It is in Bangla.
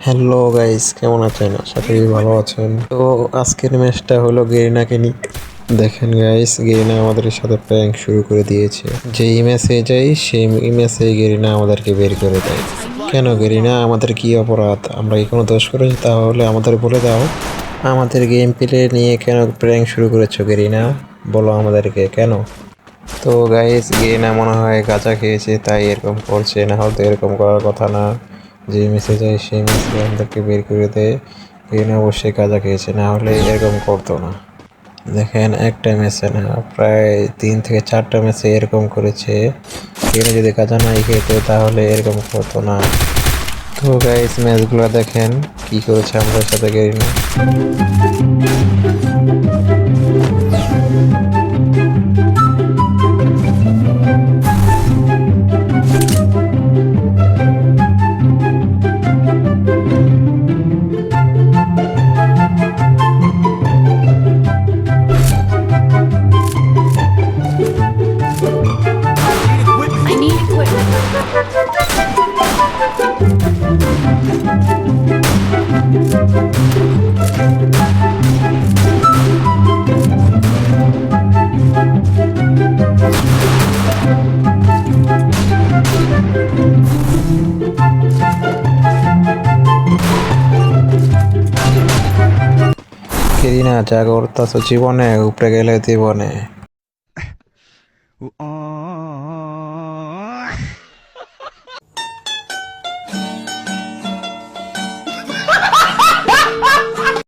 হ্যালো গাইস, কেমন আছেন? আশা করি ভালো আছেন। তো আজকের ম্যাচটা হলো গেরিনাকে নিয়ে। দেখেন গাইস, গেরিনা আমাদের সাথে প্র্যাঙ্ক শুরু করে দিয়েছে। যেই ম্যাচে যাই সেই ম্যাচে গেরিনা আমাদেরকে বের করে দেয়। কেন গেরিনা, আমাদের কি অপরাধ? আমরা কি কোনো দোষ করেছি? তাহলে আমাদের বলে দাও। আমাদের গেম প্লে নিয়ে কেন প্র্যাঙ্ক শুরু করেছো গেরিনা? বলো আমাদেরকে কেন। তো গাইস, গেরিনা মনে হয় গাঁজা খেয়েছে তাই এরকম করছে, না হলে তো এরকম করার কথা না। যে মেসে যায় সেই মেসে আমাদেরকে বের করে দেয়। গেরিনা অবশ্যই গাঁজা খেয়েছে, না হলে এরকম করতো না। দেখেন, একটা ম্যাচে না, প্রায় 3 থেকে 4টা ম্যাচে এরকম করেছে। গেরিনা যদি গাঁজা নাই খেত তাহলে এরকম করতো না। তো গাইস, ম্যাচগুলো দেখেন কি করেছে আমাদের সাথে Garena. I need equipment. Garena যা করতাছো জীবনে, উপরে গেলে জীবনে।